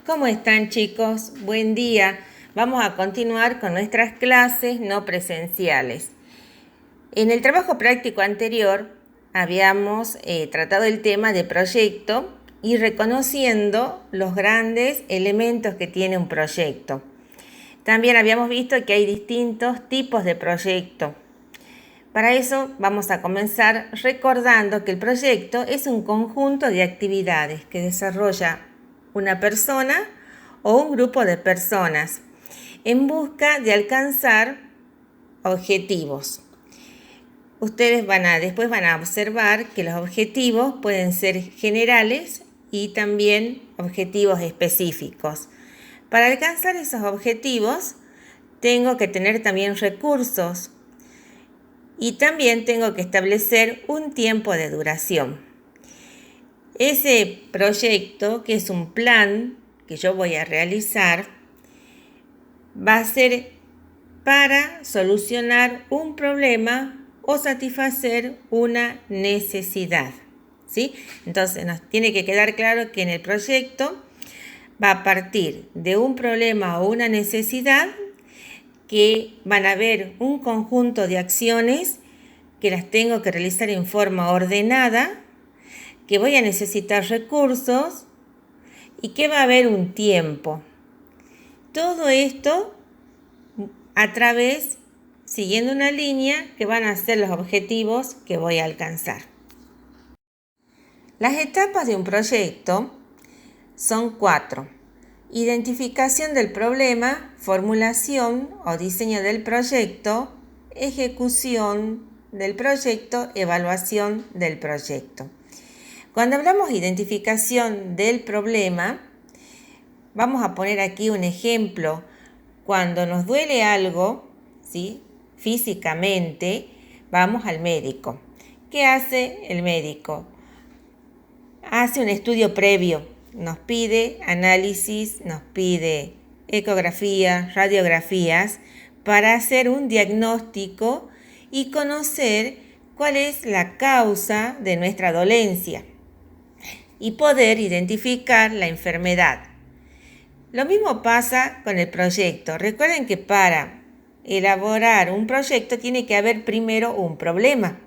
¿Cómo están, chicos? Buen día. Vamos a continuar con nuestras clases no presenciales. En el trabajo práctico anterior habíamos tratado el tema de proyecto y reconociendo los grandes elementos que tiene un proyecto. También habíamos visto que hay distintos tipos de proyecto. Para eso vamos a comenzar recordando que el proyecto es un conjunto de actividades que desarrolla una persona o un grupo de personas en busca de alcanzar objetivos. Ustedes después van a observar que los objetivos pueden ser generales y también objetivos específicos. Para alcanzar esos objetivos tengo que tener también recursos y también tengo que establecer un tiempo de duración. Ese proyecto, que es un plan que yo voy a realizar, va a ser para solucionar un problema o satisfacer una necesidad, ¿sí? Entonces nos tiene que quedar claro que en el proyecto va a partir de un problema o una necesidad que van a haber un conjunto de acciones que las tengo que realizar en forma ordenada, que voy a necesitar recursos y que va a haber un tiempo. Todo esto siguiendo una línea que van a ser los objetivos que voy a alcanzar. Las etapas de un proyecto son 4. Identificación del problema, formulación o diseño del proyecto, ejecución del proyecto, evaluación del proyecto. Cuando hablamos de identificación del problema, vamos a poner aquí un ejemplo. Cuando nos duele algo, ¿sí?, físicamente, vamos al médico. ¿Qué hace el médico? Hace un estudio previo. Nos pide análisis, nos pide ecografías, radiografías, para hacer un diagnóstico y conocer cuál es la causa de nuestra dolencia y poder identificar la enfermedad. Lo mismo pasa con el proyecto. Recuerden que para elaborar un proyecto tiene que haber primero un problema.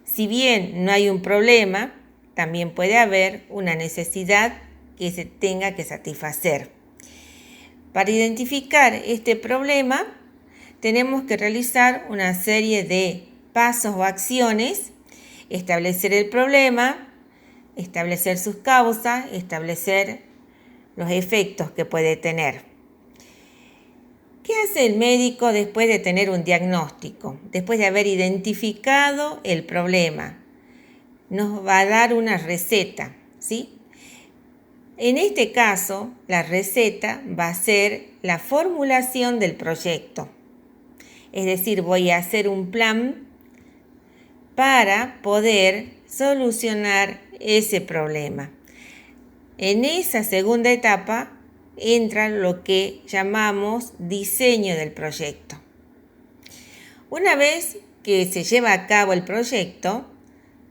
Si bien no hay un problema, también puede haber una necesidad que se tenga que satisfacer. Para identificar este problema, tenemos que realizar una serie de pasos o acciones, establecer el problema, establecer sus causas, establecer los efectos que puede tener. ¿Qué hace el médico después de tener un diagnóstico? Después de haber identificado el problema, nos va a dar una receta, ¿sí? En este caso, la receta va a ser la formulación del proyecto. Es decir, voy a hacer un plan para poder solucionar ese problema. En esa segunda etapa entra lo que llamamos diseño del proyecto. Una vez que se lleva a cabo el proyecto,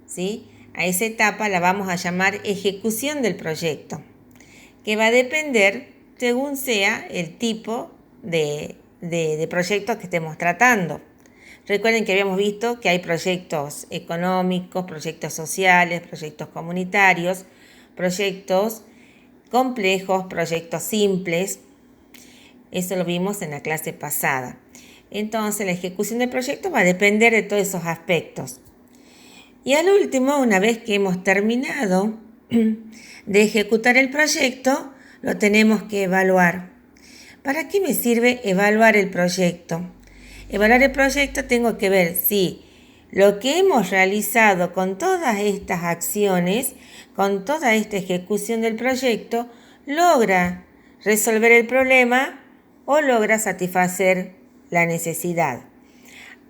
¿sí?, a esa etapa la vamos a llamar ejecución del proyecto, que va a depender según sea el tipo de proyectos que estemos tratando. Recuerden que habíamos visto que hay proyectos económicos, proyectos sociales, proyectos comunitarios, proyectos complejos, proyectos simples. Eso lo vimos en la clase pasada. Entonces, la ejecución del proyecto va a depender de todos esos aspectos. Y al último, una vez que hemos terminado de ejecutar el proyecto, lo tenemos que evaluar. ¿Para qué me sirve evaluar el proyecto? Evaluar el proyecto tengo que ver si lo que hemos realizado con todas estas acciones, con toda esta ejecución del proyecto, logra resolver el problema o logra satisfacer la necesidad.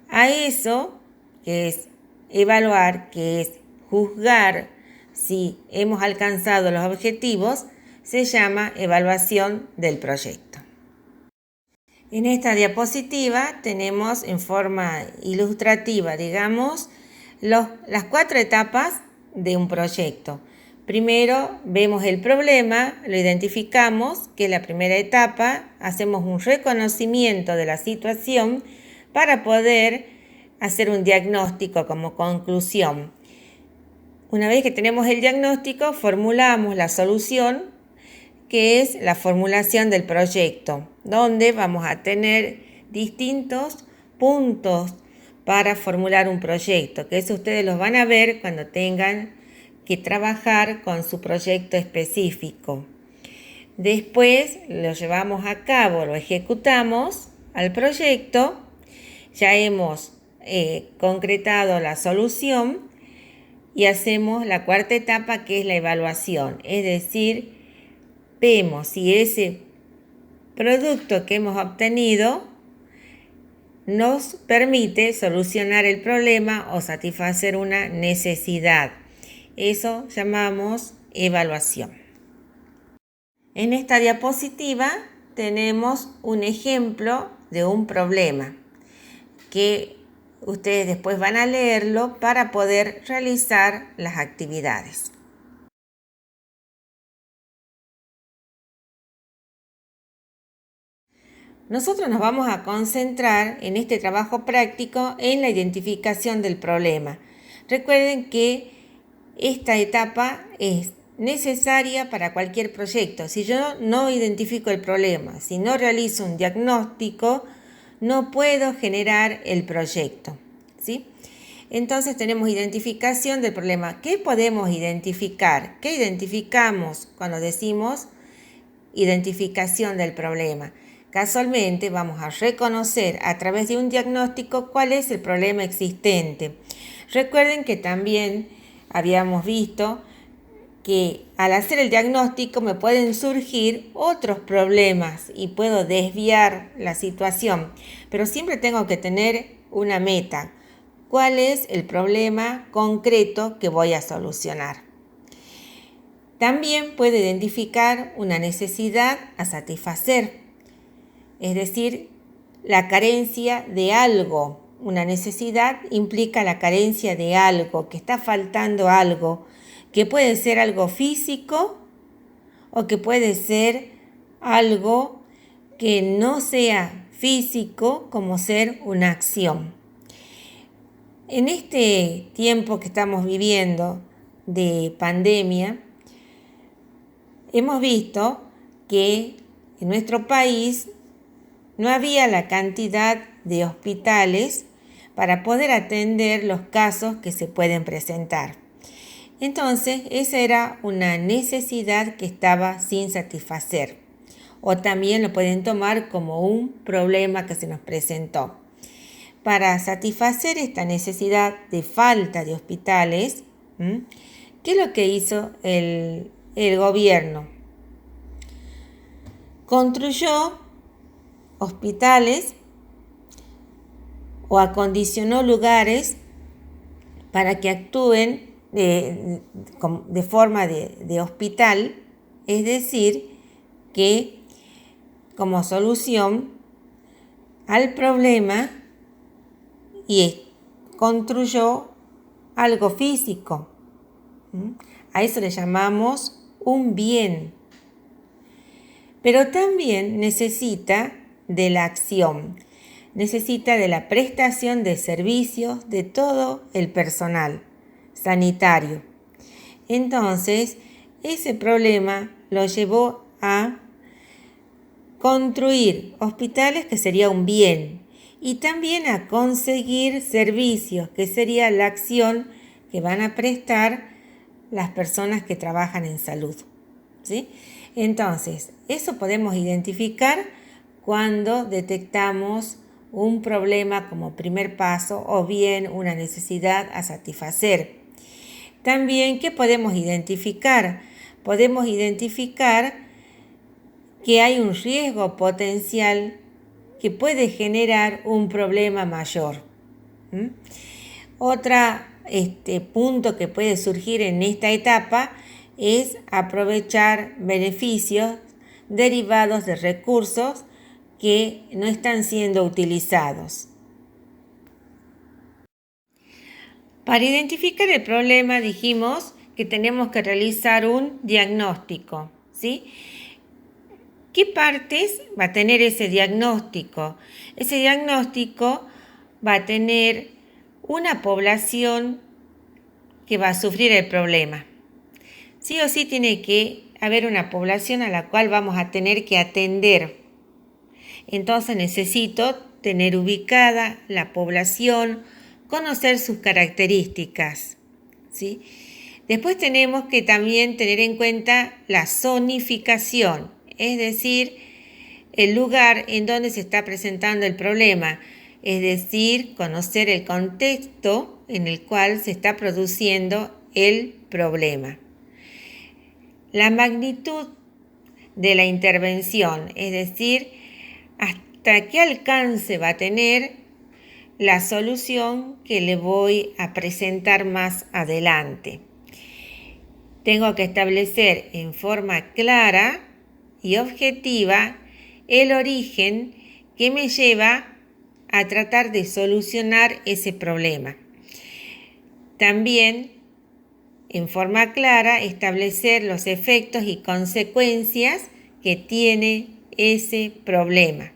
A eso, que es evaluar, que es juzgar si hemos alcanzado los objetivos, se llama evaluación del proyecto. En esta diapositiva tenemos en forma ilustrativa, digamos, las 4 etapas de un proyecto. Primero vemos el problema, lo identificamos, que es la primera etapa, hacemos un reconocimiento de la situación para poder hacer un diagnóstico como conclusión. Una vez que tenemos el diagnóstico, formulamos la solución, que es la formulación del proyecto, donde vamos a tener distintos puntos para formular un proyecto, que eso ustedes los van a ver cuando tengan que trabajar con su proyecto específico. Después lo llevamos a cabo, lo ejecutamos al proyecto, ya hemos concretado la solución y hacemos la cuarta etapa, que es la evaluación, es decir, vemos si ese producto que hemos obtenido nos permite solucionar el problema o satisfacer una necesidad. Eso llamamos evaluación. En esta diapositiva tenemos un ejemplo de un problema que ustedes después van a leerlo para poder realizar las actividades. Nosotros nos vamos a concentrar en este trabajo práctico en la identificación del problema. Recuerden que esta etapa es necesaria para cualquier proyecto. Si yo no identifico el problema, si no realizo un diagnóstico, no puedo generar el proyecto, ¿sí? Entonces tenemos identificación del problema. ¿Qué podemos identificar? ¿Qué identificamos cuando decimos identificación del problema? Casualmente vamos a reconocer a través de un diagnóstico cuál es el problema existente. Recuerden que también habíamos visto que al hacer el diagnóstico me pueden surgir otros problemas y puedo desviar la situación, pero siempre tengo que tener una meta. ¿Cuál es el problema concreto que voy a solucionar? También puedo identificar una necesidad a satisfacer, es decir, la carencia de algo. Una necesidad implica la carencia de algo, que está faltando algo, que puede ser algo físico o que puede ser algo que no sea físico, como ser una acción. En este tiempo que estamos viviendo de pandemia, hemos visto que en nuestro país no había la cantidad de hospitales para poder atender los casos que se pueden presentar. Entonces, esa era una necesidad que estaba sin satisfacer. O también lo pueden tomar como un problema que se nos presentó. Para satisfacer esta necesidad de falta de hospitales, ¿qué es lo que hizo el gobierno? Construyó hospitales o acondicionó lugares para que actúen de forma de hospital, es decir, que como solución al problema y construyó algo físico. A eso le llamamos un bien. Pero también necesita de la acción, necesita de la prestación de servicios de todo el personal sanitario. Entonces, ese problema lo llevó a construir hospitales, que sería un bien, y también a conseguir servicios, que sería la acción que van a prestar las personas que trabajan en salud, ¿sí? Entonces, eso podemos identificar cuando detectamos un problema como primer paso o bien una necesidad a satisfacer. También, ¿qué podemos identificar? Podemos identificar que hay un riesgo potencial que puede generar un problema mayor. Otro punto que puede surgir en esta etapa es aprovechar beneficios derivados de recursos que no están siendo utilizados. Para identificar el problema dijimos que tenemos que realizar un diagnóstico, ¿sí? ¿Qué partes va a tener ese diagnóstico? Ese diagnóstico va a tener una población que va a sufrir el problema. Sí o sí tiene que haber una población a la cual vamos a tener que atender. Entonces necesito tener ubicada la población, conocer sus características, ¿sí? Después tenemos que también tener en cuenta la zonificación, es decir, el lugar en donde se está presentando el problema, es decir, conocer el contexto en el cual se está produciendo el problema. La magnitud de la intervención, es decir, hasta qué alcance va a tener la solución que le voy a presentar más adelante. Tengo que establecer en forma clara y objetiva el origen que me lleva a tratar de solucionar ese problema. También, en forma clara, establecer los efectos y consecuencias que tiene ese problema.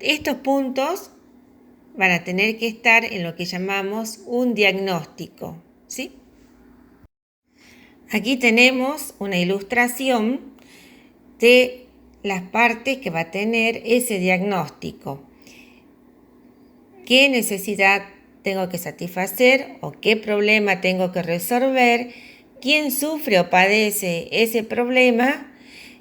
Estos puntos van a tener que estar en lo que llamamos un diagnóstico, ¿sí? Aquí tenemos una ilustración de las partes que va a tener ese diagnóstico. ¿Qué necesidad tengo que satisfacer o qué problema tengo que resolver? ¿Quién sufre o padece ese problema?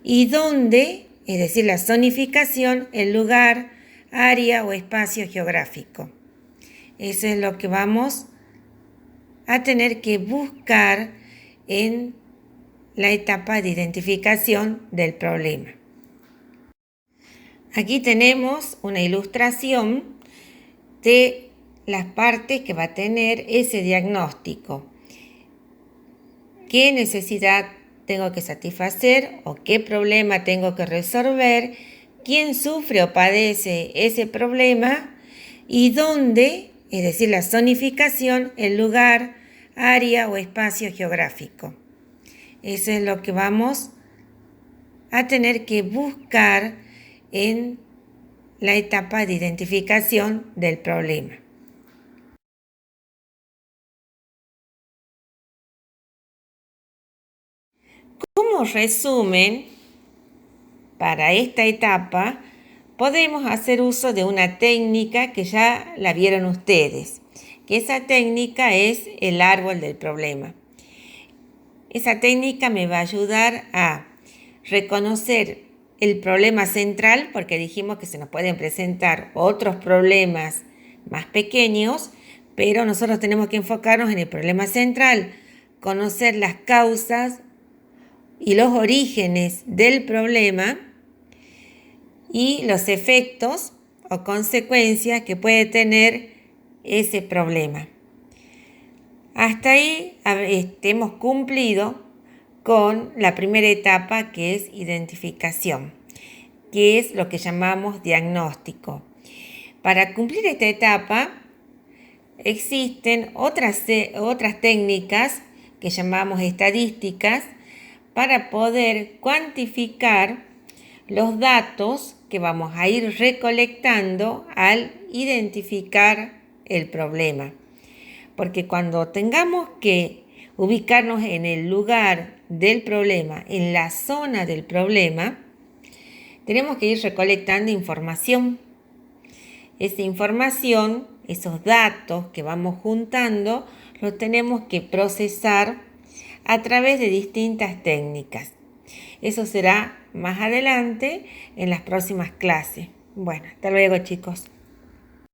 ¿Y dónde? Es decir, la zonificación, el lugar, área o espacio geográfico. Eso es lo que vamos a tener que buscar en la etapa de identificación del problema. Aquí tenemos una ilustración de las partes que va a tener ese diagnóstico. ¿Qué necesidad tengo que satisfacer o qué problema tengo que resolver? ¿Quién sufre o padece ese problema? ¿Y dónde? Es decir, la zonificación, el lugar, área o espacio geográfico. Eso es lo que vamos a tener que buscar en la etapa de identificación del problema. Como resumen, para esta etapa podemos hacer uso de una técnica que ya la vieron ustedes, que esa técnica es el árbol del problema. Esa técnica me va a ayudar a reconocer el problema central, porque dijimos que se nos pueden presentar otros problemas más pequeños, pero nosotros tenemos que enfocarnos en el problema central, conocer las causas y los orígenes del problema y los efectos o consecuencias que puede tener ese problema. Hasta ahí hemos cumplido con la primera etapa, que es identificación, que es lo que llamamos diagnóstico. Para cumplir esta etapa existen otras técnicas que llamamos estadísticas para poder cuantificar los datos que vamos a ir recolectando al identificar el problema. Porque cuando tengamos que ubicarnos en el lugar del problema, en la zona del problema, tenemos que ir recolectando información. Esa información, esos datos que vamos juntando, los tenemos que procesar a través de distintas técnicas. Eso será más adelante en las próximas clases. Bueno, hasta luego, chicos.